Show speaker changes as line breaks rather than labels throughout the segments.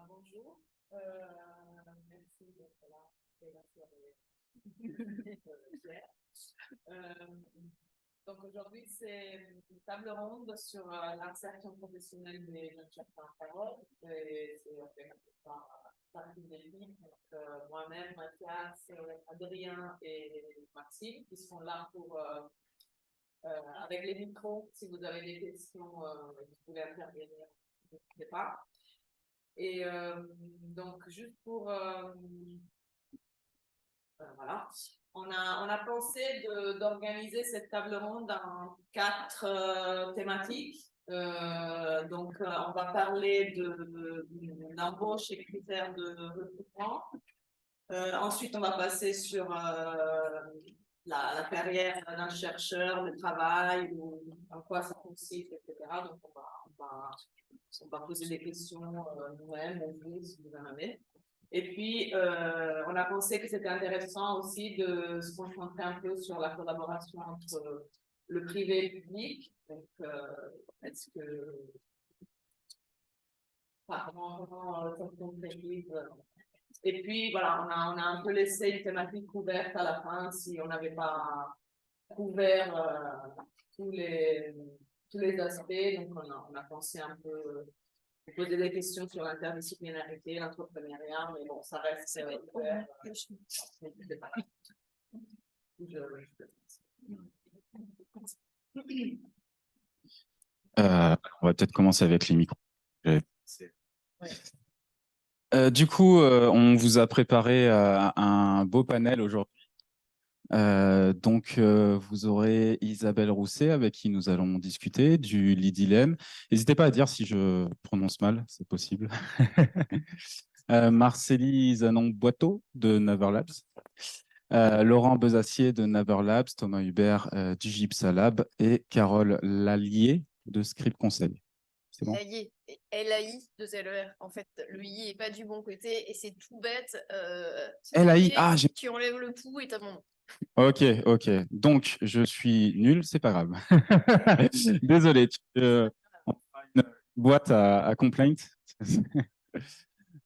Bonjour. Merci d'être là. C'est la soirée. Donc aujourd'hui, c'est une table ronde sur l'insertion professionnelle des jeunes chercheurs en parole. C'est organisé par une équipe, moi-même, Mathias, Adrien et Maxime, qui seront là pour, avec les micros, si vous avez des questions, vous pouvez intervenir, n'hésitez pas. Et donc, juste pour... voilà. On a pensé d'organiser cette table ronde en 4 thématiques. Donc, on va parler d'embauche et critères de recrutement. Ensuite, on va passer sur la carrière d'un chercheur, le travail, en quoi ça consiste, etc. Donc, on va poser des questions nous-mêmes, si vous en avez. Et puis, on a pensé que c'était intéressant aussi de se concentrer un peu sur la collaboration entre le privé et le public. Donc, est-ce que... comment ça se concrétise. Et puis, voilà, on a un peu laissé une thématique ouverte à la fin si on n'avait pas couvert tous les aspects. Donc, on a pensé un peu poser des questions sur l'interdisciplinarité, l'entrepreneuriat, mais bon, ça reste ouvert.
On va peut-être commencer avec les micros. Du coup, on vous a préparé un beau panel aujourd'hui. Donc, vous aurez Isabelle Rousset avec qui nous allons discuter du Lidilem. N'hésitez pas à dire si je prononce mal, c'est possible. Marcélie Zanon-Boiteau de Naver Labs. Laurent Bezacier de Naver Labs, Thomas Hubert du Gipsa Lab et Carole Lallier de Script Conseil. C'est bon?
Laïe, L-A-I, 2-L-E-R. En fait, le I est pas du bon côté et c'est tout bête.
L-A-I,
tu enlèves le pou et t'as mon nom.
Ok. Donc, je suis nul, c'est pas grave. Désolé. On fera une boîte à complaints.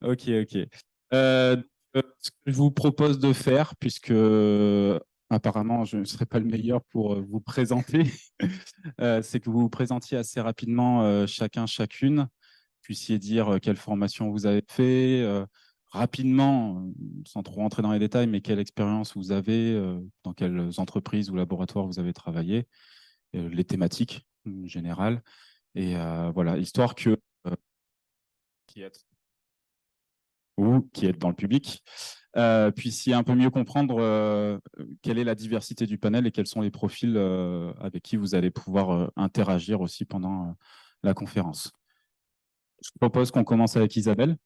Ok. Ce que je vous propose de faire, puisque apparemment je ne serai pas le meilleur pour vous présenter, c'est que vous vous présentiez assez rapidement chacune, puissiez dire quelle formation vous avez fait, rapidement, sans trop rentrer dans les détails, mais quelle expérience vous avez, dans quelles entreprises ou laboratoires vous avez travaillé, les thématiques en général, et voilà, histoire que qui êtes dans le public, puissiez un peu mieux comprendre quelle est la diversité du panel et quels sont les profils avec qui vous allez pouvoir interagir aussi pendant la conférence. Je propose qu'on commence avec Isabelle.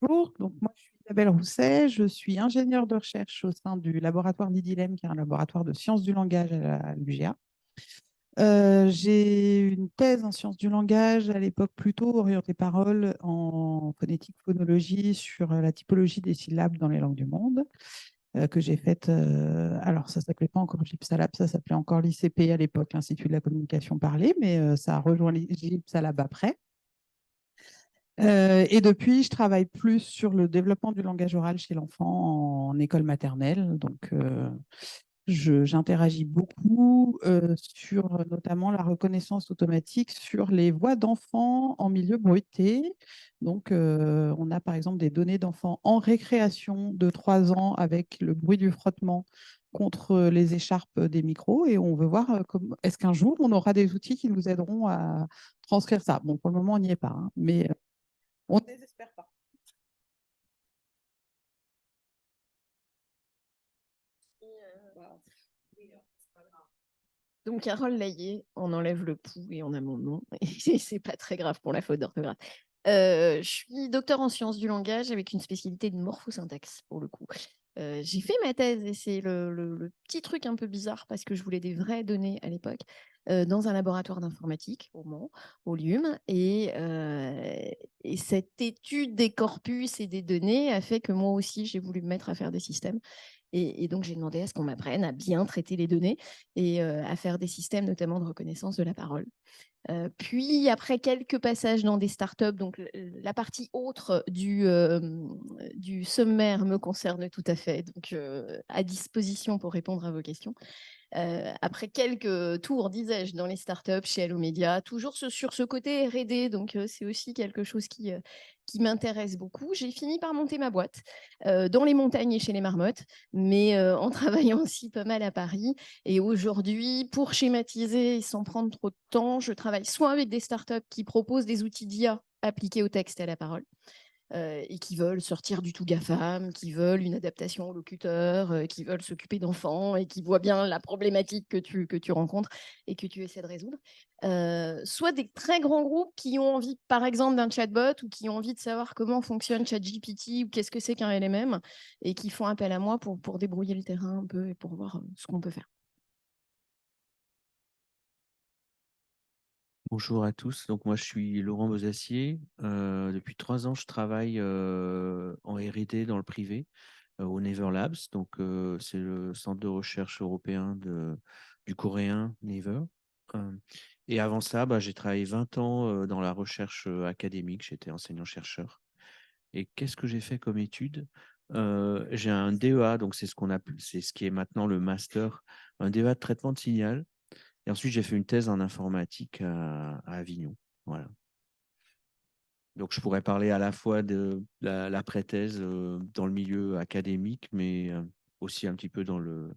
Bonjour, donc moi je suis Isabelle Rousset, je suis ingénieure de recherche au sein du laboratoire Lidilem, qui est un laboratoire de sciences du langage à l'UGA. J'ai une thèse en sciences du langage, à l'époque plutôt orientée parole en phonétique phonologie sur la typologie des syllabes dans les langues du monde, que j'ai faite, alors ça ne s'appelait pas encore Gipsa Lab, ça s'appelait encore l'ICP à l'époque, l'Institut de la communication parlée, mais ça a rejoint Gipsa Lab après. Et depuis, je travaille plus sur le développement du langage oral chez l'enfant en école maternelle. Donc, j'interagis beaucoup sur notamment la reconnaissance automatique sur les voix d'enfants en milieu bruité. Donc, on a par exemple des données d'enfants en récréation de 3 ans avec le bruit du frottement contre les écharpes des micros, et on veut voir est-ce qu'un jour on aura des outils qui nous aideront à transcrire ça. Bon, pour le moment, on n'y est pas, hein, mais on ne désespère pas.
Donc, Carole Lallier, on enlève le pou et on a mon nom. Et c'est pas très grave pour la faute d'orthographe. Je suis docteur en sciences du langage avec une spécialité de morphosyntaxe, pour le coup. J'ai fait ma thèse et c'est le petit truc un peu bizarre parce que je voulais des vraies données à l'époque dans un laboratoire d'informatique au Mans, au LUM. Et cette étude des corpus et des données a fait que moi aussi, j'ai voulu me mettre à faire des systèmes. Et donc, j'ai demandé à ce qu'on m'apprenne à bien traiter les données et à faire des systèmes, notamment de reconnaissance de la parole. Puis, après quelques passages dans des startups, donc la partie autre du sommaire me concerne tout à fait, donc à disposition pour répondre à vos questions. Après quelques tours, disais-je, dans les startups chez Hello Media, toujours sur ce côté R&D, donc c'est aussi quelque chose qui m'intéresse beaucoup. J'ai fini par monter ma boîte dans les montagnes et chez les marmottes, mais en travaillant aussi pas mal à Paris. Et aujourd'hui, pour schématiser et sans prendre trop de temps, je travaille soit avec des startups qui proposent des outils d'IA appliqués au texte et à la parole, et qui veulent sortir du tout GAFAM, qui veulent une adaptation au locuteur, qui veulent s'occuper d'enfants et qui voient bien la problématique que tu rencontres et que tu essaies de résoudre. Soit des très grands groupes qui ont envie, par exemple, d'un chatbot ou qui ont envie de savoir comment fonctionne ChatGPT ou qu'est-ce que c'est qu'un LMM et qui font appel à moi pour débrouiller le terrain un peu et pour voir ce qu'on peut faire.
Bonjour à tous, donc moi je suis Laurent Besacier. Depuis 3 ans, je travaille en R&D dans le privé au Naver Labs. Donc c'est le centre de recherche européen du coréen Naver. Et avant ça, j'ai travaillé 20 ans dans la recherche académique. J'étais enseignant-chercheur. Et qu'est-ce que j'ai fait comme étude? J'ai un DEA, donc c'est ce qui est maintenant le master, un DEA de traitement de signal. Et ensuite, j'ai fait une thèse en informatique à Avignon. Voilà. Donc, je pourrais parler à la fois de l'après-thèse dans le milieu académique, mais aussi un petit peu dans le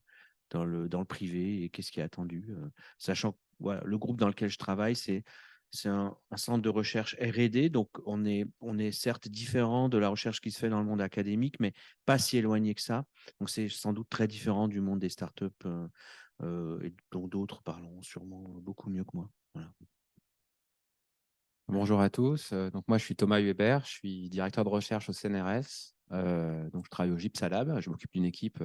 privé et qu'est-ce qui est attendu. Sachant que voilà, le groupe dans lequel je travaille, c'est un centre de recherche R&D. Donc, on est certes différent de la recherche qui se fait dans le monde académique, mais pas si éloigné que ça. Donc, c'est sans doute très différent du monde des startups et dont d'autres parleront sûrement beaucoup mieux que moi. Voilà.
Bonjour à tous. Donc moi, je suis Thomas Hubert, je suis directeur de recherche au CNRS. Donc je travaille au Gypsalab. Je m'occupe d'une équipe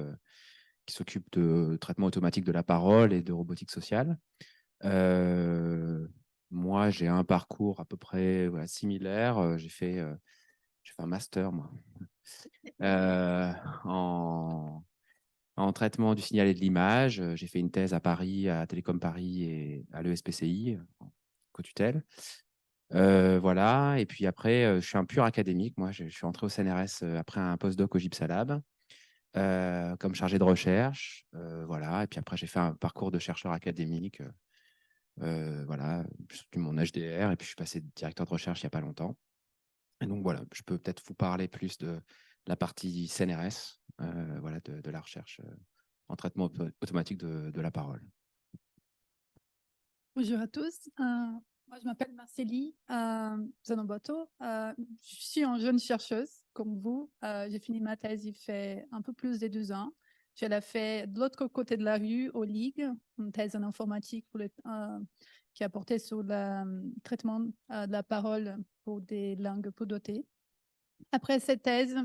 qui s'occupe de traitement automatique de la parole et de robotique sociale. Moi, j'ai un parcours à peu près similaire. J'ai fait un master, moi, en traitement du signal et de l'image. J'ai fait une thèse à Paris, à Télécom Paris et à l'ESPCI, en co-tutelle. Voilà, et puis après, je suis un pur académique. Moi, je suis entré au CNRS après un postdoc au Gypsalab comme chargé de recherche. Voilà, et puis après, j'ai fait un parcours de chercheur académique. Voilà, j'ai eu mon HDR, et puis je suis passé directeur de recherche il n'y a pas longtemps. Et donc voilà, je peux peut-être vous parler plus de la partie CNRS, voilà, de la recherche en traitement automatique de la parole.
Bonjour à tous. Moi, je m'appelle Marcélie Zanoboto. Je suis une jeune chercheuse comme vous. J'ai fini ma thèse il fait un peu plus de 2 ans. Je l'ai fait de l'autre côté de la rue, au LIG, une thèse en informatique qui a porté sur le traitement de la parole pour des langues peu dotées. Après cette thèse,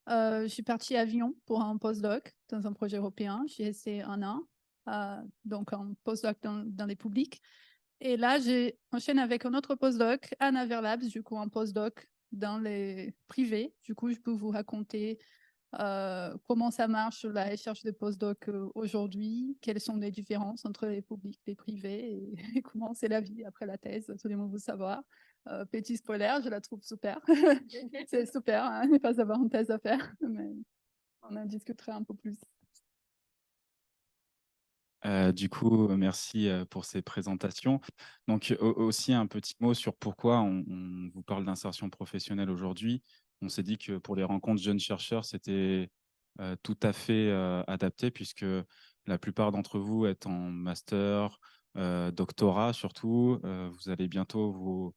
je suis partie à Avignon pour un postdoc dans un projet européen. J'ai resté 1 an, donc un postdoc dans les publics. Et là, j'ai enchaîné avec un autre postdoc à Naver Labs, du coup un postdoc dans les privés. Du coup, je peux vous raconter comment ça marche sur la recherche de postdoc aujourd'hui, quelles sont les différences entre les publics et les privés et comment c'est la vie après la thèse, absolument vous savoir. Petit spoiler, je la trouve super. C'est super, hein, ne pas avoir une thèse à faire, mais on en discutera un peu plus.
Du coup, merci pour ces présentations. Donc, aussi un petit mot sur pourquoi on vous parle d'insertion professionnelle aujourd'hui. On s'est dit que pour les rencontres jeunes chercheurs, c'était tout à fait adapté, puisque la plupart d'entre vous êtes en master, doctorat surtout. Vous allez bientôt vous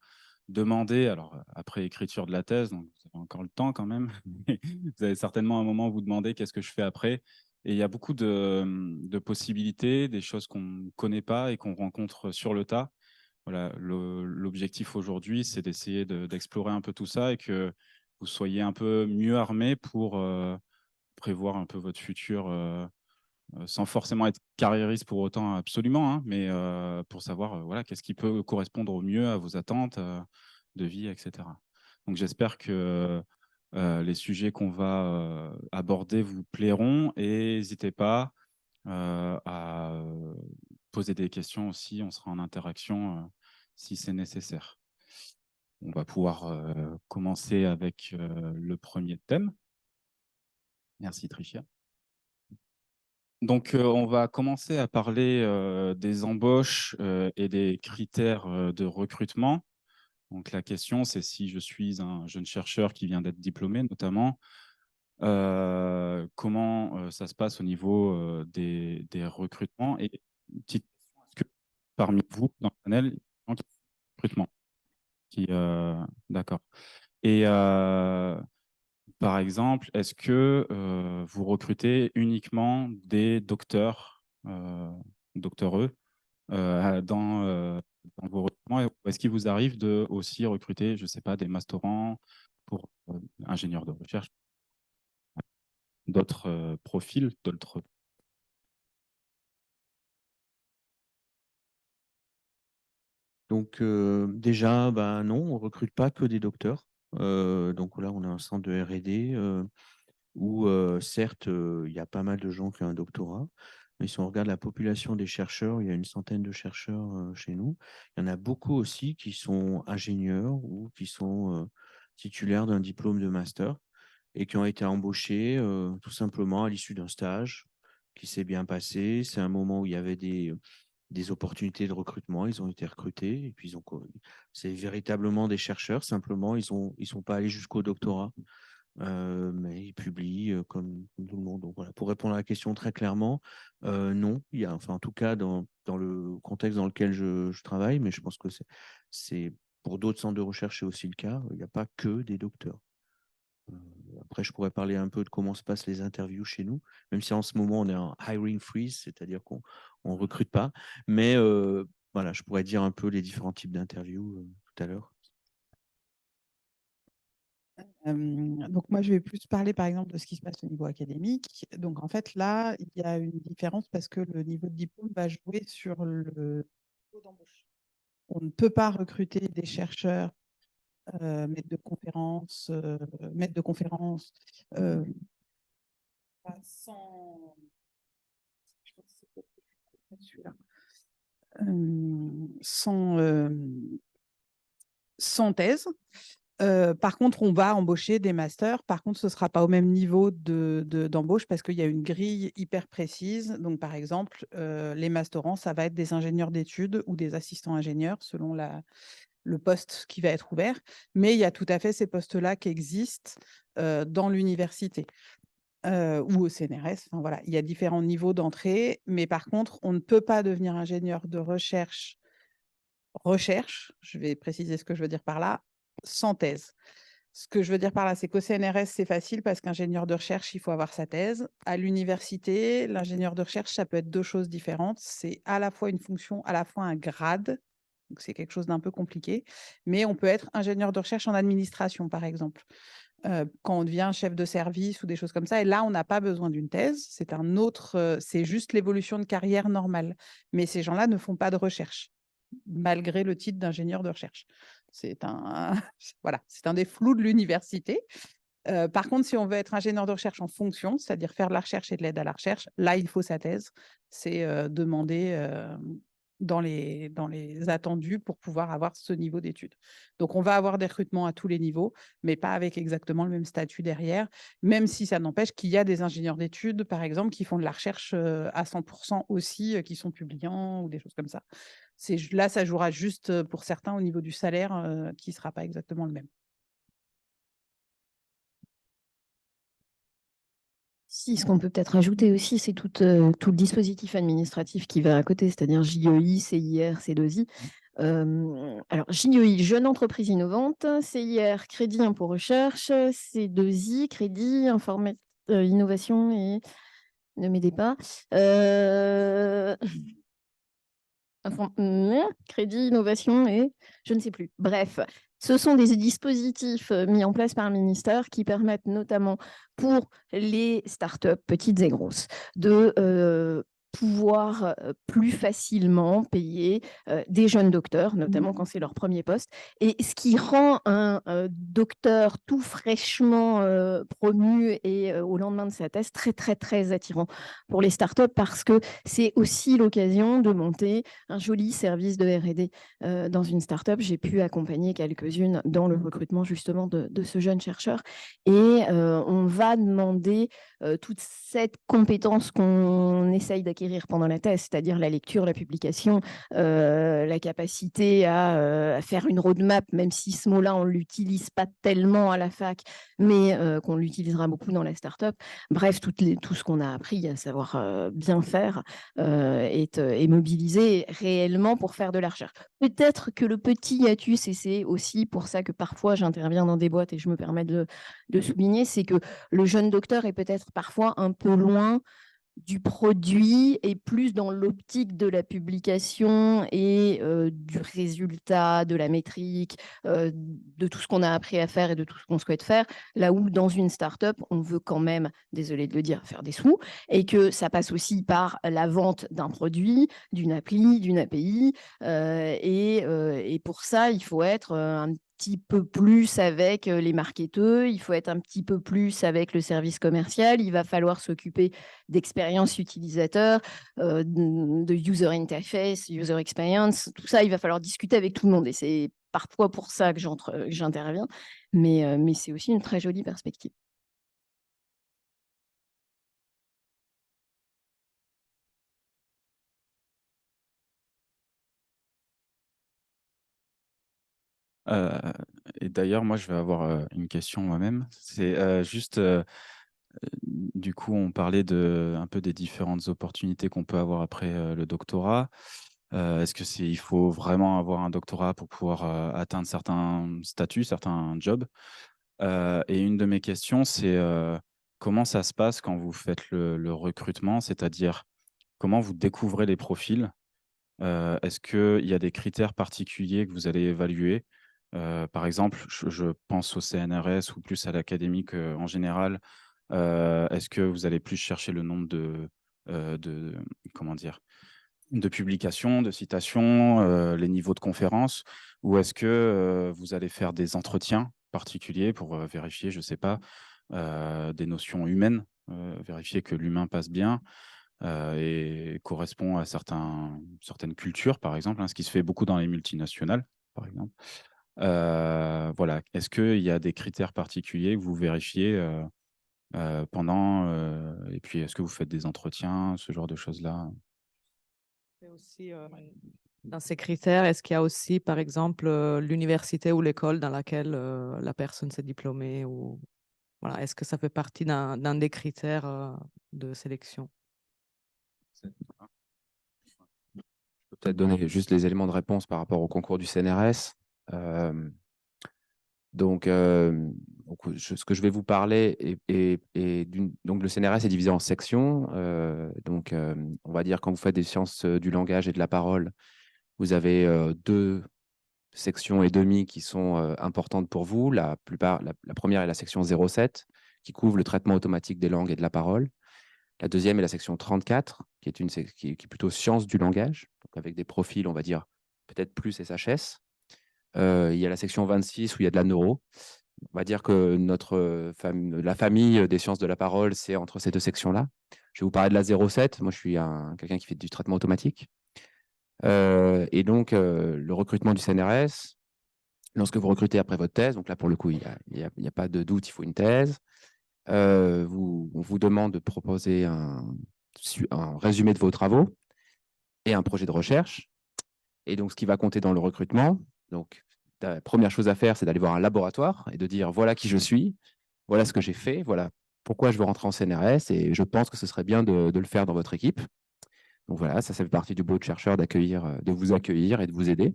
demander, alors après écriture de la thèse, donc vous avez encore le temps quand même, vous allez certainement à un moment vous demander qu'est-ce que je fais après. Et il y a beaucoup de possibilités, des choses qu'on ne connaît pas et qu'on rencontre sur le tas. Voilà, l'objectif aujourd'hui, c'est d'essayer d'explorer un peu tout ça et que vous soyez un peu mieux armés pour prévoir un peu votre futur sans forcément être carriériste pour autant absolument, hein, mais pour savoir voilà, qu'est-ce qui peut correspondre au mieux à vos attentes de vie, etc. Donc j'espère que les sujets qu'on va aborder vous plairont et n'hésitez pas à poser des questions aussi. On sera en interaction si c'est nécessaire. On va pouvoir commencer avec le premier thème. Merci Tricia. Donc, on va commencer à parler des embauches et des critères de recrutement. Donc, la question, c'est si je suis un jeune chercheur qui vient d'être diplômé, notamment, comment ça se passe au niveau des recrutements. Et une petite question, est-ce que parmi vous, dans le panel, il y a des gens qui font du recrutement D'accord. Et par exemple, est-ce que vous recrutez uniquement des docteurs, doctoreux, dans vos recrutements, ou est-ce qu'il vous arrive de aussi recruter, je ne sais pas, des masterants pour ingénieurs de recherche, d'autres profils, d'autres.
Donc déjà, non, on ne recrute pas que des docteurs. Donc là, on a un centre de R&D où certes, il y a pas mal de gens qui ont un doctorat, mais si on regarde la population des chercheurs, il y a une centaine de chercheurs chez nous. Il y en a beaucoup aussi qui sont ingénieurs ou qui sont titulaires d'un diplôme de master et qui ont été embauchés tout simplement à l'issue d'un stage qui s'est bien passé. C'est un moment où il y avait des opportunités de recrutement, ils ont été recrutés et puis c'est véritablement des chercheurs, simplement ils sont pas allés jusqu'au doctorat, mais ils publient comme tout le monde. Donc voilà, pour répondre à la question très clairement, non, il y a, enfin en tout cas dans le contexte dans lequel je travaille, mais je pense que c'est pour d'autres centres de recherche c'est aussi le cas, il n'y a pas que des docteurs. Après, je pourrais parler un peu de comment se passent les interviews chez nous, même si en ce moment, on est en hiring freeze, c'est-à-dire qu'on ne recrute pas. Mais voilà, je pourrais dire un peu les différents types d'interviews tout à l'heure.
Donc moi, je vais plus parler par exemple de ce qui se passe au niveau académique. Donc en fait, là, il y a une différence parce que le niveau de diplôme va jouer sur le niveau d'embauche. On ne peut pas recruter des chercheurs, maîtres de conférences, sans... Je crois que c'est peut-être celui-là. Sans thèse. Par contre, on va embaucher des masters. Par contre, ce ne sera pas au même niveau d'embauche parce qu'il y a une grille hyper précise. Donc, par exemple, les masterants, ça va être des ingénieurs d'études ou des assistants ingénieurs selon le poste qui va être ouvert. Mais il y a tout à fait ces postes-là qui existent dans l'université ou au CNRS. Enfin, voilà, il y a différents niveaux d'entrée. Mais par contre, on ne peut pas devenir ingénieur de recherche, je vais préciser ce que je veux dire par là, sans thèse. Ce que je veux dire par là, c'est qu'au CNRS, c'est facile parce qu'ingénieur de recherche, il faut avoir sa thèse. À l'université, l'ingénieur de recherche, ça peut être deux choses différentes. C'est à la fois une fonction, à la fois un grade. Donc, c'est quelque chose d'un peu compliqué. Mais on peut être ingénieur de recherche en administration, par exemple, quand on devient chef de service ou des choses comme ça. Et là, on n'a pas besoin d'une thèse. C'est juste l'évolution de carrière normale. Mais ces gens-là ne font pas de recherche, malgré le titre d'ingénieur de recherche. C'est voilà, c'est un des flous de l'université. Par contre, si on veut être ingénieur de recherche en fonction, c'est-à-dire faire de la recherche et de l'aide à la recherche, là, il faut sa thèse. C'est demandé dans les attendus pour pouvoir avoir ce niveau d'études. Donc, on va avoir des recrutements à tous les niveaux, mais pas avec exactement le même statut derrière, même si ça n'empêche qu'il y a des ingénieurs d'études, par exemple, qui font de la recherche à 100% aussi, qui sont publiants ou des choses comme ça. Là, ça jouera juste pour certains au niveau du salaire qui ne sera pas exactement le même.
Si, ce qu'on peut peut-être ajouter aussi, c'est tout le dispositif administratif qui va à côté, c'est-à-dire JEI, CIR, C2I. Alors, JEI, jeune entreprise innovante, CIR, crédit impôt recherche, C2I, crédit, innovation et ne m'aidez pas. Crédit, innovation et je ne sais plus. Bref, ce sont des dispositifs mis en place par le ministère qui permettent notamment pour les startups petites et grosses de pouvoir plus facilement payer des jeunes docteurs, notamment quand c'est leur premier poste. Et ce qui rend un docteur tout fraîchement promu et au lendemain de sa thèse très, très, très attirant pour les startups parce que c'est aussi l'occasion de monter un joli service de R&D dans une startup. J'ai pu accompagner quelques-unes dans le recrutement justement de ce jeune chercheur. Et on va demander toute cette compétence qu'on essaye d'acquérir pendant la thèse, c'est-à-dire la lecture, la publication, la capacité à faire une roadmap, même si ce mot-là, on ne l'utilise pas tellement à la fac, mais qu'on l'utilisera beaucoup dans la start-up. Bref, tout ce qu'on a appris à savoir bien faire est mobilisé réellement pour faire de la recherche. Peut-être que le petit hiatus, et c'est aussi pour ça que parfois j'interviens dans des boîtes et je me permets de souligner, c'est que le jeune docteur est peut-être parfois un peu loin du produit et plus dans l'optique de la publication et du résultat, de la métrique, de tout ce qu'on a appris à faire et de tout ce qu'on souhaite faire, là où dans une start-up, on veut quand même, désolé de le dire, faire des sous, et que ça passe aussi par la vente d'un produit, d'une appli, d'une API, et pour ça, il faut être un petit peu plus avec les marketeurs, il faut être un petit peu plus avec le service commercial, il va falloir s'occuper d'expérience utilisateur, de user interface, user experience, tout ça, il va falloir discuter avec tout le monde et c'est parfois pour ça que j'interviens, mais c'est aussi une très jolie perspective.
Et d'ailleurs, moi, je vais avoir une question moi-même. C'est juste, du coup, on parlait un peu des différentes opportunités qu'on peut avoir après le doctorat. Est-ce que il faut vraiment avoir un doctorat pour pouvoir atteindre certains statuts, certains jobs? Et une de mes questions, c'est comment ça se passe quand vous faites le recrutement? C'est-à-dire, comment vous découvrez les profils? Est-ce qu'il y a des critères particuliers que vous allez évaluer? Par exemple, je pense au CNRS ou plus à l'académique, en général. Est-ce que vous allez plus chercher le nombre de comment dire? De publications, de citations, les niveaux de conférences? Ou est-ce que, vous allez faire des entretiens particuliers pour, vérifier, je ne sais pas, des notions humaines, vérifier que l'humain passe bien? Et correspond à certaines cultures, par exemple, hein, ce qui se fait beaucoup dans les multinationales, par exemple. Voilà. Est-ce qu'il y a des critères particuliers que vous vérifiez, pendant, et puis est-ce que vous faites des entretiens, ce genre de choses-là?
Et aussi, dans ces critères, est-ce qu'il y a aussi, par exemple, l'université ou l'école dans laquelle la personne s'est diplômée ou voilà, est-ce que ça fait partie d'un des critères de sélection?
Je peux peut-être donner juste les éléments de réponse par rapport au concours du CNRS. Donc, ce que je vais vous parler donc le CNRS est divisé en sections. On va dire quand vous faites des sciences du langage et de la parole, vous avez 2 sections et demie qui sont importantes pour vous. La première est la section 07 qui couvre le traitement automatique des langues et de la parole. La deuxième est la section 34 qui est plutôt sciences du langage, donc avec des profils, on va dire, peut-être plus SHS. Il y a la section 26 où il y a de la neuro. On va dire que la famille des sciences de la parole, c'est entre ces 2 sections-là. Je vais vous parler de la 07. Moi, je suis quelqu'un qui fait du traitement automatique. Et donc, le recrutement du CNRS, lorsque vous recrutez après votre thèse, donc là, pour le coup, il n'y a pas de doute, il faut une thèse. On vous demande de proposer un résumé de vos travaux et un projet de recherche. Et donc, ce qui va compter dans le recrutement, donc, la première chose à faire, c'est d'aller voir un laboratoire et de dire voilà qui je suis, voilà ce que j'ai fait, voilà pourquoi je veux rentrer en CNRS et je pense que ce serait bien de le faire dans votre équipe. Donc voilà, ça fait partie du boulot de chercheur de vous accueillir et de vous aider.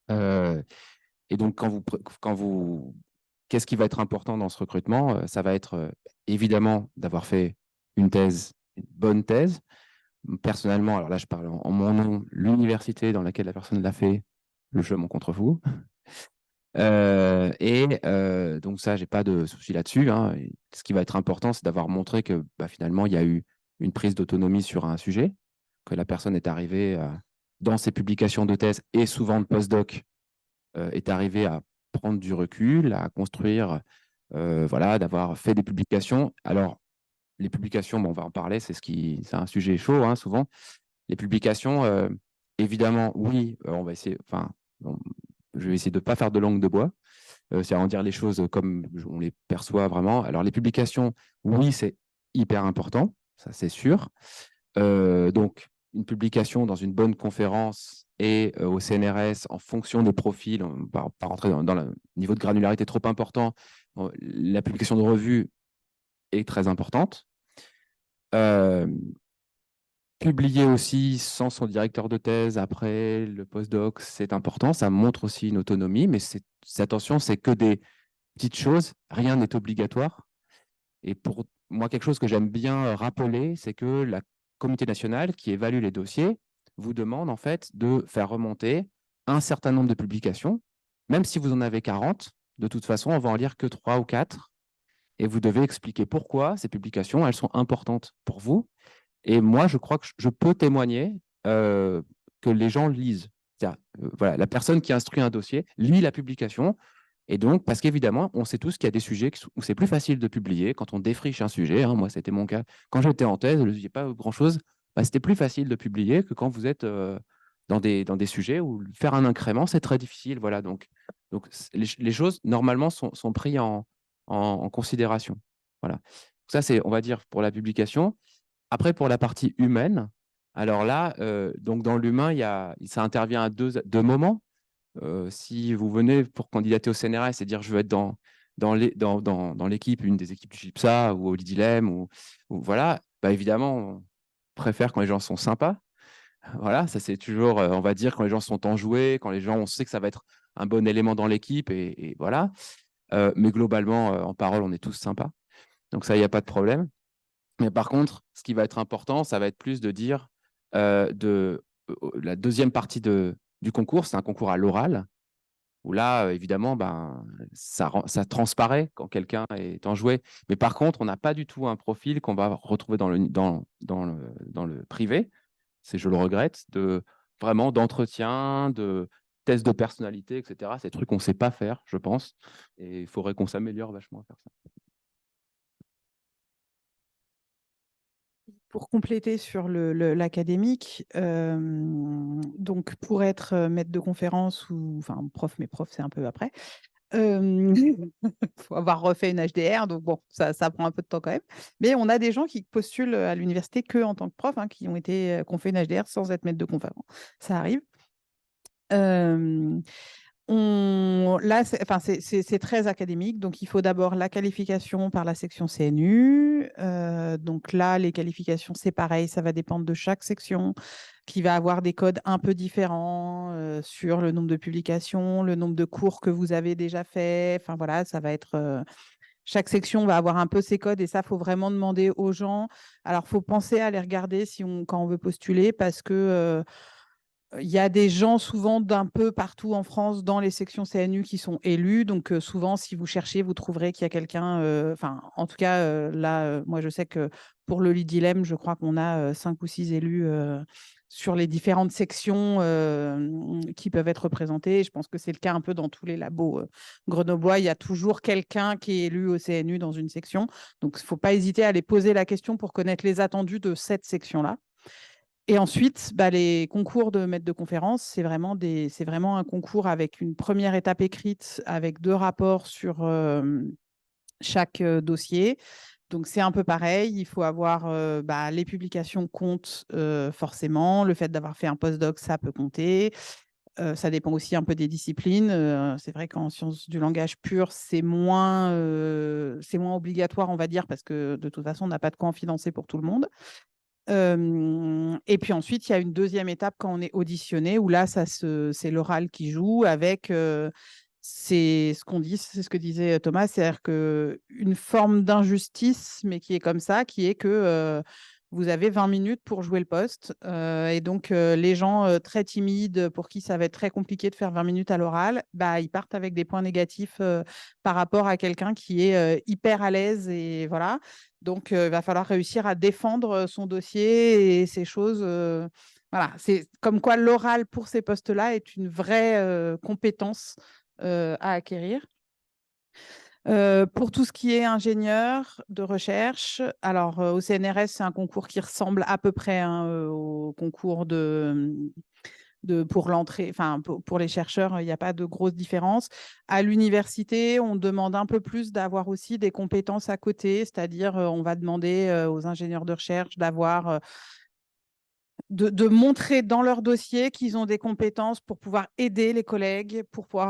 Et donc, qu'est-ce qui va être important dans ce recrutement? Ça va être évidemment d'avoir fait une bonne thèse. Personnellement, alors là, je parle en mon nom, l'université dans laquelle la personne l'a fait, je m'en contrefous. Donc ça, j'ai pas de souci là-dessus, hein. Ce qui va être important, c'est d'avoir montré que finalement, il y a eu une prise d'autonomie sur un sujet, que la personne est arrivée dans ses publications de thèse et souvent de postdoc, est arrivée à prendre du recul, à construire, voilà, d'avoir fait des publications. Alors, les publications, bon, on va en parler, c'est un sujet chaud, hein, souvent. Les publications, évidemment, oui, on va essayer, enfin, je vais essayer de ne pas faire de langue de bois, c'est à en dire les choses comme on les perçoit vraiment. Alors, les publications, oui, c'est hyper important, ça c'est sûr. Donc, une publication dans une bonne conférence et au CNRS, en fonction des profils, on ne va pas rentrer dans le niveau de granularité trop important, la publication de revue est très importante. Publier aussi sans son directeur de thèse après le postdoc, c'est important. Ça montre aussi une autonomie, mais attention, c'est que des petites choses. Rien n'est obligatoire. Et pour moi, quelque chose que j'aime bien rappeler, c'est que la comité nationale qui évalue les dossiers vous demande en fait de faire remonter un certain nombre de publications. Même si vous en avez 40, de toute façon, on va en lire que 3 ou 4. Et vous devez expliquer pourquoi ces publications, elles sont importantes pour vous. Et moi, je crois que je peux témoigner que les gens lisent. Voilà, la personne qui instruit un dossier lit la publication. Et donc, parce qu'évidemment, on sait tous qu'il y a des sujets où c'est plus facile de publier quand on défriche un sujet. Hein, moi, c'était mon cas. Quand j'étais en thèse, je ne faisais pas grand-chose. Bah, c'était plus facile de publier que quand vous êtes dans des sujets où faire un incrément, c'est très difficile. Voilà, donc les choses, normalement, sont prises en considération. Voilà. Ça, c'est, on va dire, pour la publication. Après, pour la partie humaine, alors là, donc dans l'humain, ça intervient à deux moments. Si vous venez pour candidater au CNRS et dire je veux être dans l'équipe, une des équipes du GIPSA ou au Lidilem, ou voilà, bah évidemment, on préfère quand les gens sont sympas. Voilà, ça c'est toujours, on va dire, quand les gens sont enjoués, quand les gens, on sait que ça va être un bon élément dans l'équipe, et voilà. Mais globalement, en parole, on est tous sympas. Donc ça, il n'y a pas de problème. Mais par contre, ce qui va être important, ça va être plus de dire la deuxième partie du concours, c'est un concours à l'oral, où là, évidemment, ça transparaît quand quelqu'un est enjoué. Mais par contre, on n'a pas du tout un profil qu'on va retrouver dans le privé. Je le regrette, vraiment d'entretien, de tests de personnalité, etc. C'est des trucs qu'on ne sait pas faire, je pense. Et il faudrait qu'on s'améliore vachement à faire ça.
Pour compléter sur l'académique, donc pour être maître de conférence ou enfin prof, mais prof c'est un peu après. Faut avoir refait une HDR, donc bon, ça prend un peu de temps quand même. Mais on a des gens qui postulent à l'université que en tant que prof, hein, qui ont fait une HDR sans être maître de conférence. Ça arrive. Là, c'est très académique, donc il faut d'abord la qualification par la section CNU. Donc là, les qualifications, c'est pareil, ça va dépendre de chaque section, qui va avoir des codes un peu différents sur le nombre de publications, le nombre de cours que vous avez déjà fait. Enfin voilà, ça va être chaque section va avoir un peu ses codes, et ça, il faut vraiment demander aux gens. Alors, il faut penser à les regarder quand on veut postuler, parce que il y a des gens souvent d'un peu partout en France dans les sections CNU qui sont élus. Donc, souvent, si vous cherchez, vous trouverez qu'il y a quelqu'un. En tout cas, là, moi, je sais que pour le Lidilem, je crois qu'on a 5 ou 6 élus sur les différentes sections qui peuvent être représentées. Je pense que c'est le cas un peu dans tous les labos grenoblois. Il y a toujours quelqu'un qui est élu au CNU dans une section. Donc, il ne faut pas hésiter à aller poser la question pour connaître les attendus de cette section-là. Et ensuite, les concours de maître de conférence, c'est vraiment un concours avec une première étape écrite, avec 2 rapports sur chaque dossier. Donc, c'est un peu pareil. Il faut avoir les publications comptent forcément. Le fait d'avoir fait un postdoc, ça peut compter. Ça dépend aussi un peu des disciplines. C'est vrai qu'en sciences du langage pur, c'est moins obligatoire, on va dire, parce que de toute façon, on n'a pas de quoi en financer pour tout le monde. Et puis ensuite, il y a une deuxième étape quand on est auditionné, où là, c'est l'oral qui joue avec, c'est ce que disait Thomas, c'est-à-dire qu'une forme d'injustice, mais qui est comme ça, qui est que vous avez 20 minutes pour jouer le poste. Et donc, les gens très timides, pour qui ça va être très compliqué de faire 20 minutes à l'oral, bah, ils partent avec des points négatifs par rapport à quelqu'un qui est hyper à l'aise. Et voilà. Donc, il va falloir réussir à défendre son dossier et ces choses. Voilà, c'est comme quoi l'oral pour ces postes-là est une vraie compétence à acquérir. Pour tout ce qui est ingénieur de recherche, alors au CNRS, c'est un concours qui ressemble à peu près au concours pour l'entrée, enfin pour les chercheurs, il n'y a pas de grosse différence. À l'université, on demande un peu plus d'avoir aussi des compétences à côté, c'est-à-dire on va demander aux ingénieurs de recherche d'avoir de montrer dans leur dossier qu'ils ont des compétences pour pouvoir aider les collègues,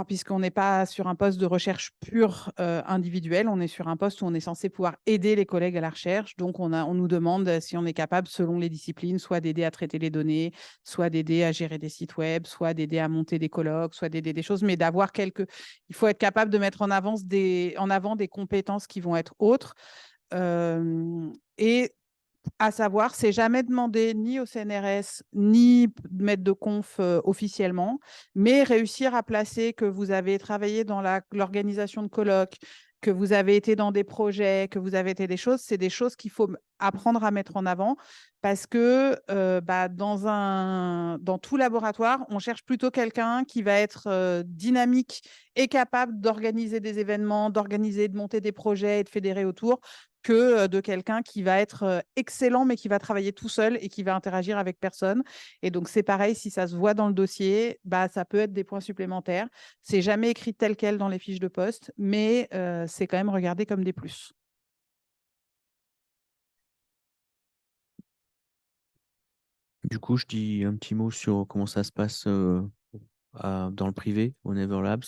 puisqu'on n'est pas sur un poste de recherche pure individuelle, on est sur un poste où on est censé pouvoir aider les collègues à la recherche. Donc, on nous demande si on est capable, selon les disciplines, soit d'aider à traiter les données, soit d'aider à gérer des sites web, soit d'aider à monter des colloques, soit d'aider des choses, mais d'avoir il faut être capable de mettre en avant des compétences qui vont être autres. Et à savoir, c'est jamais demandé ni au CNRS, ni maître de conf officiellement, mais réussir à placer que vous avez travaillé dans l'organisation de colloques, que vous avez été dans des projets, que vous avez été des choses, c'est des choses qu'il faut apprendre à mettre en avant parce que dans tout laboratoire, on cherche plutôt quelqu'un qui va être dynamique et capable d'organiser des événements, de monter des projets et de fédérer autour, que de quelqu'un qui va être excellent, mais qui va travailler tout seul et qui va interagir avec personne. Et donc, c'est pareil, si ça se voit dans le dossier, bah, ça peut être des points supplémentaires. C'est jamais écrit tel quel dans les fiches de poste, mais c'est quand même regardé comme des plus.
Du coup, je dis un petit mot sur comment ça se passe dans le privé, au Never Labs,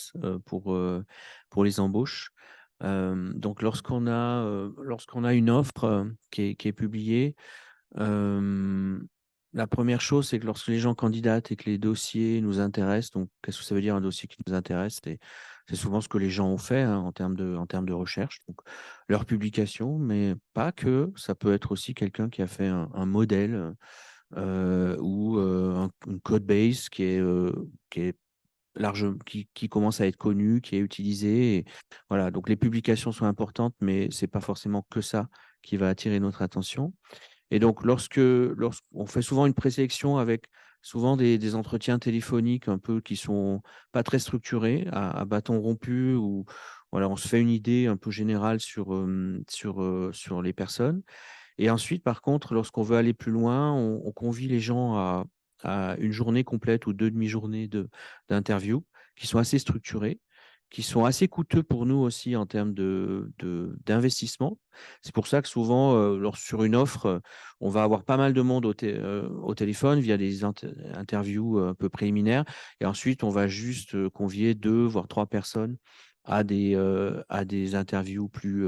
pour les embauches. Donc, lorsqu'on a une offre qui est publiée, la première chose, c'est que lorsque les gens candidatent et que les dossiers nous intéressent, donc qu'est-ce que ça veut dire un dossier qui nous intéresse? C'est souvent ce que les gens ont fait en termes de recherche, donc leur publication, mais pas que. Ça peut être aussi quelqu'un qui a fait un modèle ou une code base qui est large, qui commence à être connu, qui est utilisé. Et voilà, donc les publications sont importantes, mais c'est pas forcément que ça qui va attirer notre attention. Et donc, lorsqu'on fait souvent une présélection avec souvent des entretiens téléphoniques un peu qui sont pas très structurés, à bâton rompu, ou voilà, on se fait une idée un peu générale sur les personnes. Et ensuite, par contre, lorsqu'on veut aller plus loin, on convie les gens à une journée complète ou 2 demi-journées d'interview qui sont assez structurées, qui sont assez coûteux pour nous aussi en termes d'investissement. C'est pour ça que souvent, sur une offre, on va avoir pas mal de monde au téléphone via des interviews un peu préliminaires. Et ensuite, on va juste convier 2 voire 3 personnes à des interviews plus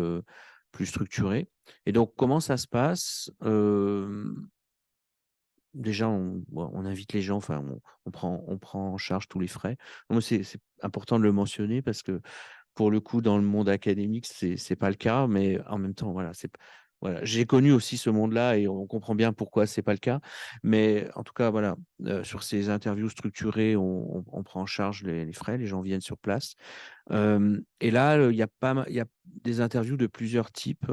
structurées. Et donc, comment ça se passe? Déjà, on invite les gens, enfin, on prend en charge tous les frais. Donc, c'est important de le mentionner parce que pour le coup, dans le monde académique, c'est pas le cas, mais en même temps, voilà, j'ai connu aussi ce monde-là et on comprend bien pourquoi c'est pas le cas. Mais en tout cas, voilà, sur ces interviews structurées, on prend en charge les frais, les gens viennent sur place. Et là, il y a des interviews de plusieurs types.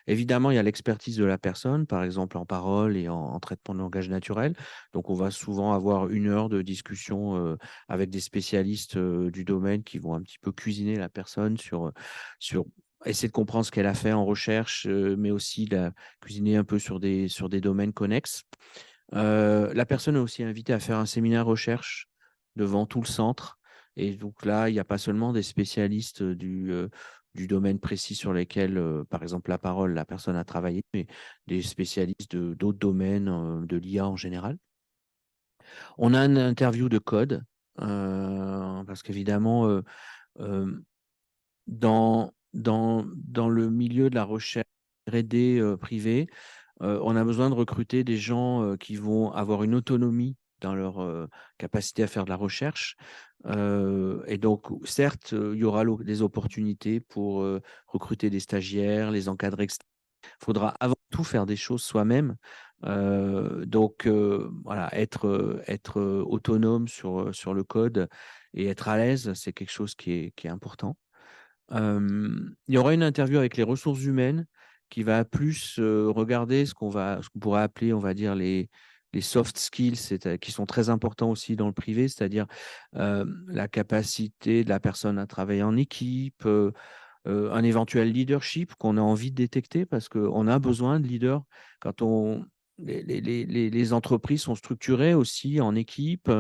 Évidemment, il y a l'expertise de la personne, par exemple en parole et en traitement de langage naturel. Donc, on va souvent avoir 1 heure de discussion avec des spécialistes du domaine qui vont un petit peu cuisiner la personne sur essayer de comprendre ce qu'elle a fait en recherche, mais aussi la cuisiner un peu sur des domaines connexes. La personne est aussi invitée à faire un séminaire recherche devant tout le centre. Et donc là, il n'y a pas seulement des spécialistes du domaine précis sur lesquels, par exemple, la personne a travaillé, mais des spécialistes d'autres domaines de l'IA en général. On a une interview de code, parce qu'évidemment, dans le milieu de la recherche R&D privée, on a besoin de recruter des gens qui vont avoir une autonomie dans leur capacité à faire de la recherche. Et donc, certes, il y aura des opportunités pour recruter des stagiaires, les encadrer, etc. Il faudra avant tout faire des choses soi-même. Donc, voilà, être autonome sur le code et être à l'aise, c'est quelque chose qui est important. Il y aura une interview avec les ressources humaines qui va plus regarder ce qu'on pourrait appeler, on va dire, les soft skills, qui sont très importants aussi dans le privé, c'est-à-dire la capacité de la personne à travailler en équipe, un éventuel leadership qu'on a envie de détecter parce qu'on a besoin de leaders quand les entreprises sont structurées aussi en équipe,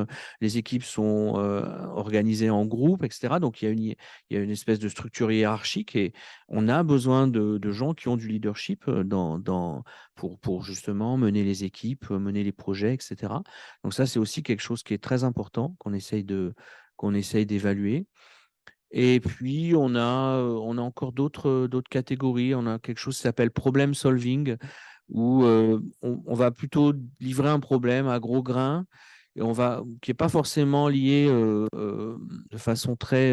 les équipes sont organisées en groupe, etc. Donc, il y a une espèce de structure hiérarchique et on a besoin de gens qui ont du leadership pour justement mener les équipes, mener les projets, etc. Donc, ça, c'est aussi quelque chose qui est très important qu'on essaye d'évaluer. Et puis, on a encore d'autres catégories. On a quelque chose qui s'appelle problem solving, où on va plutôt livrer un problème à gros grains et qui n'est pas forcément lié de façon très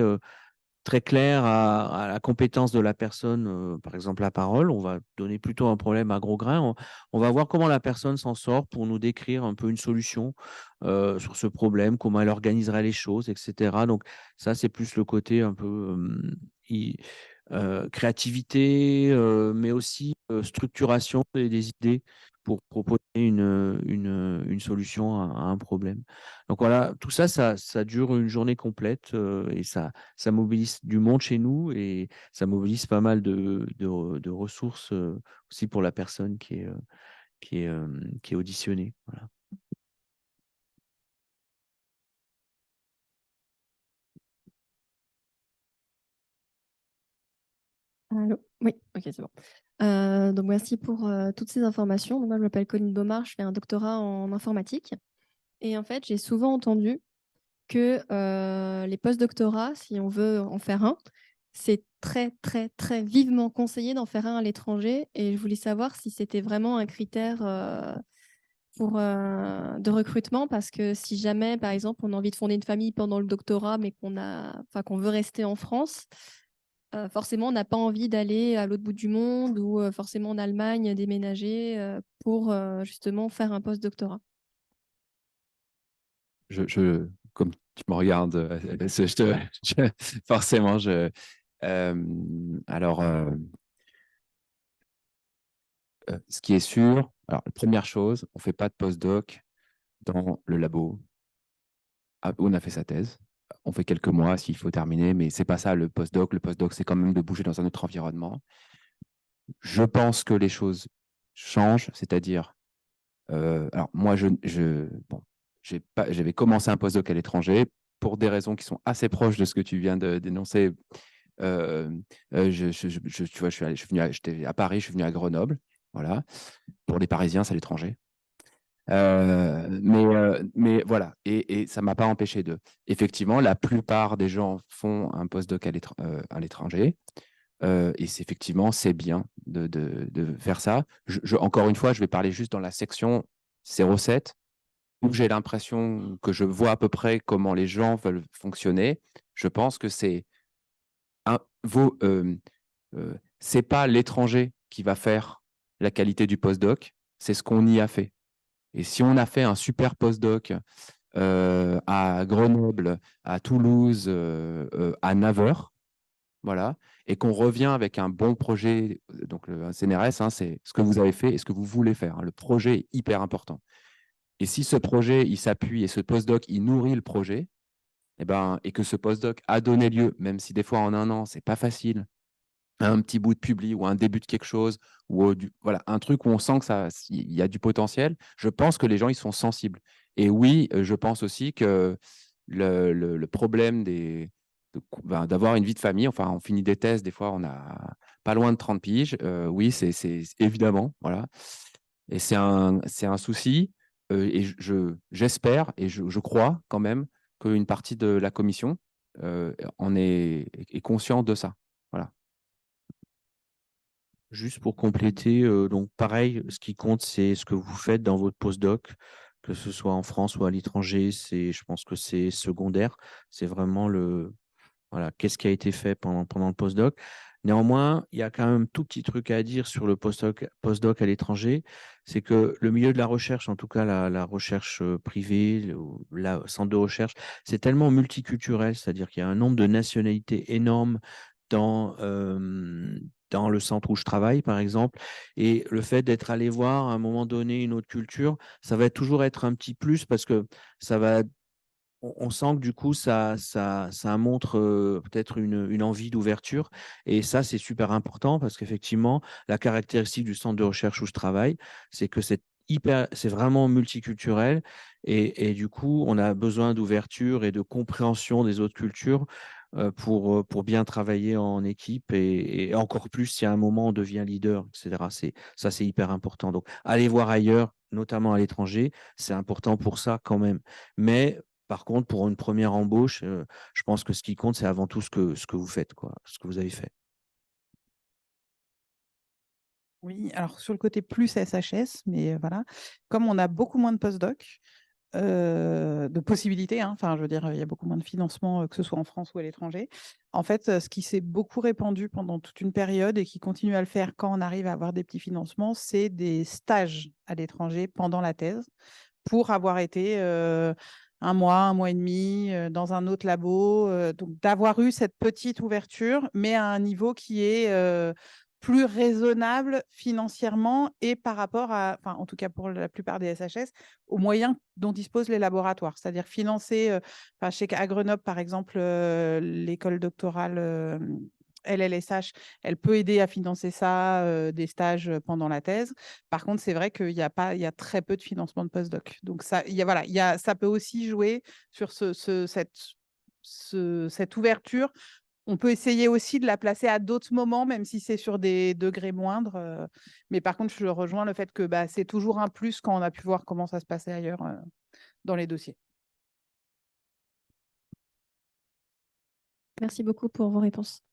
clair à la compétence de la personne, par exemple la parole. On va donner plutôt un problème à gros grains. On va voir comment la personne s'en sort pour nous décrire un peu une solution sur ce problème, comment elle organiserait les choses, etc. Donc ça, c'est plus le côté un peu créativité, mais aussi structuration des idées pour proposer une solution à un problème. Donc voilà, tout ça, ça dure une journée complète et ça mobilise du monde chez nous et ça mobilise pas mal de ressources aussi pour la personne qui est auditionnée. Voilà.
Allô? Oui, ok, c'est bon. Donc, merci pour toutes ces informations. Donc, moi, je m'appelle Colline Baumard, je fais un doctorat en informatique. Et en fait, j'ai souvent entendu que les post-doctorats, si on veut en faire un, c'est très, très, très vivement conseillé d'en faire un à l'étranger. Et je voulais savoir si c'était vraiment un critère de recrutement, parce que si jamais, par exemple, on a envie de fonder une famille pendant le doctorat, mais qu'on veut rester en France, forcément, on n'a pas envie d'aller à l'autre bout du monde ou forcément en Allemagne, déménager pour justement faire un post-doctorat.
Comme tu me regardes, forcément, alors, ce qui est sûr, alors, la première chose, on ne fait pas de postdoc dans le labo où on a fait sa thèse. On fait quelques mois s'il faut terminer, mais c'est pas ça le postdoc. Le postdoc, c'est quand même de bouger dans un autre environnement. Je pense que les choses changent, c'est-à-dire, alors moi, j'avais commencé un postdoc à l'étranger pour des raisons qui sont assez proches de ce que tu viens de dénoncer. Tu vois, j'étais à Paris, je suis venu à Grenoble, voilà. Pour les Parisiens, c'est à l'étranger. Mais voilà, et ça ne m'a pas empêché de. Effectivement, la plupart des gens font un postdoc à l'étranger. Et effectivement, c'est bien de faire ça. Encore une fois, je vais parler juste dans la section 07, où j'ai l'impression que je vois à peu près comment les gens veulent fonctionner. Je pense que c'est pas l'étranger qui va faire la qualité du postdoc, c'est ce qu'on y a fait. Et si on a fait un super postdoc à Grenoble, à Toulouse, à Navarre, voilà, et qu'on revient avec un bon projet, donc un CNRS, hein, c'est ce que vous avez fait et ce que vous voulez faire. Hein. Le projet est hyper important. Et si ce projet, il s'appuie et ce postdoc, il nourrit le projet, et que ce postdoc a donné lieu, même si des fois en un an, c'est pas facile, à un petit bout de publi ou un début de quelque chose, ou voilà, un truc où on sent qu'il y a du potentiel, je pense que les gens, ils sont sensibles. Et oui, je pense aussi que le problème d'avoir une vie de famille, enfin, on finit des thèses, des fois, on a pas loin de 30 piges. Oui, c'est évidemment, voilà. Et c'est un souci. Et j'espère et je crois quand même qu'une partie de la commission est consciente de ça. Voilà.
Juste pour compléter, donc pareil, ce qui compte, c'est ce que vous faites dans votre postdoc, que ce soit en France ou à l'étranger. Je pense que c'est secondaire. C'est vraiment voilà, qu'est-ce qui a été fait pendant le postdoc. Néanmoins, il y a quand même un tout petit truc à dire sur le postdoc à l'étranger. C'est que le milieu de la recherche, en tout cas la recherche privée, la centre de recherche, c'est tellement multiculturel, c'est-à-dire qu'il y a un nombre de nationalités énorme dans le centre où je travaille, par exemple. Et le fait d'être allé voir à un moment donné une autre culture, ça va toujours être un petit plus parce que ça va on sent que du coup, ça montre peut-être une envie d'ouverture. Et ça, c'est super important parce qu'effectivement, la caractéristique du centre de recherche où je travaille, c'est que c'est vraiment multiculturel. Et du coup, on a besoin d'ouverture et de compréhension des autres cultures pour bien travailler en équipe et encore plus si à un moment on devient leader, etc. Ça, c'est hyper important. Donc, aller voir ailleurs, notamment à l'étranger, c'est important pour ça quand même. Mais par contre, pour une première embauche, je pense que ce qui compte, c'est avant tout ce que vous faites, quoi, ce que vous avez fait.
Oui, alors sur le côté plus SHS, mais voilà, comme on a beaucoup moins de postdocs, de possibilités, hein, enfin, je veux dire, il y a beaucoup moins de financement, que ce soit en France ou à l'étranger. En fait, ce qui s'est beaucoup répandu pendant toute une période et qui continue à le faire quand on arrive à avoir des petits financements, c'est des stages à l'étranger pendant la thèse pour avoir été 1 mois et demi dans un autre labo. Donc, d'avoir eu cette petite ouverture, mais à un niveau qui est plus raisonnable financièrement et par rapport à, enfin, en tout cas pour la plupart des SHS, aux moyens dont disposent les laboratoires. C'est-à-dire financer, enfin, je sais qu'à Grenoble, par exemple, l'école doctorale LLSH, elle peut aider à financer ça, des stages pendant la thèse. Par contre, c'est vrai qu'il y a très peu de financement de postdoc. Donc, ça, voilà, ça peut aussi jouer sur cette ouverture. On peut essayer aussi de la placer à d'autres moments, même si c'est sur des degrés moindres. Mais par contre, je rejoins le fait que c'est toujours un plus quand on a pu voir comment ça se passait ailleurs dans les dossiers.
Merci beaucoup pour vos réponses.